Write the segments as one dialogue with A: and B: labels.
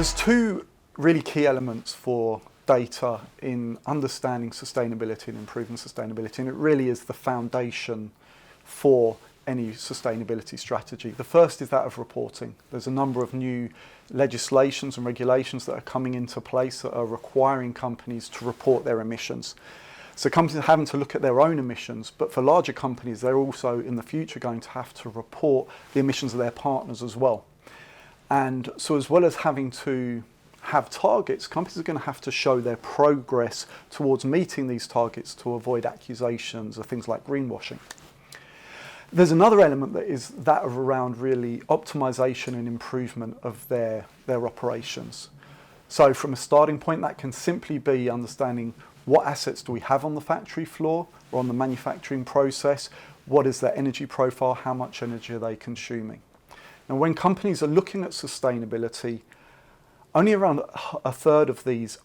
A: There's two really key elements for data in understanding sustainability and improving sustainability, and it really is the foundation for any sustainability strategy. The first is that of reporting. There's a number of new legislations and regulations that are coming into place that are requiring companies to report their emissions. So companies are having to look at their own emissions, but for larger companies, they're also in the future going to have to report the emissions of their partners as well. And so as well as having to have targets, companies are going to have to show their progress towards meeting these targets to avoid accusations of things like greenwashing. There's another element that is that of around really optimization and improvement of their operations. So from a starting point, that can simply be understanding what assets do we have on the factory floor or on the manufacturing process, what is their energy profile, how much energy are they consuming. Now, when companies are looking at sustainability, only around a third of these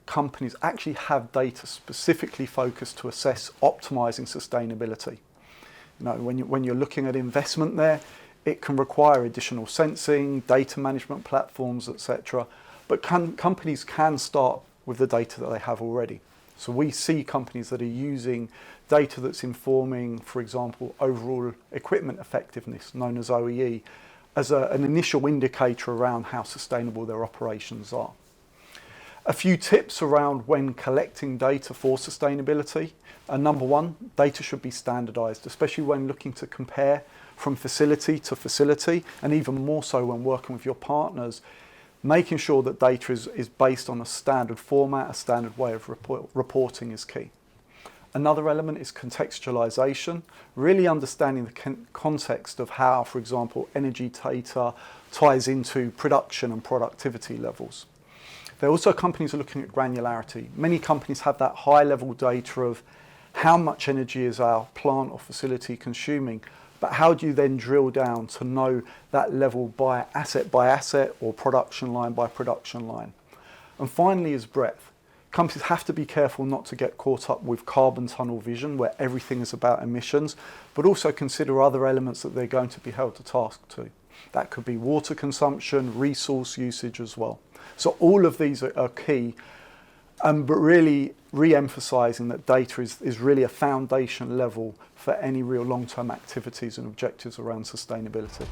A: companies actually have data specifically focused to assess optimizing sustainability. You know, when you're looking at investment there, it can require additional sensing, data management platforms, etc. But companies can start with the data that they have already. So we see companies that are using data that's informing, for example, overall equipment effectiveness, known as OEE, as an initial indicator around how sustainable their operations are. A few tips around when collecting data for sustainability. Number one, data should be standardized, especially when looking to compare from facility to facility, and even more so when working with your partners. Making sure that data is based on a standard format, a standard way of reporting is key. Another element is contextualization, really understanding the context of how, for example, energy data ties into production and productivity levels. There are also companies are looking at granularity. Many companies have that high level data of how much energy is our plant or facility consuming, but how do you then drill down to know that level by asset or production line by production line? And finally is breadth. Companies have to be careful not to get caught up with carbon tunnel vision, where everything is about emissions, but also consider other elements that they're going to be held to task to. That could be water consumption, resource usage as well. So all of these are key, but really re-emphasising that data is really a foundation level for any real long-term activities and objectives around sustainability.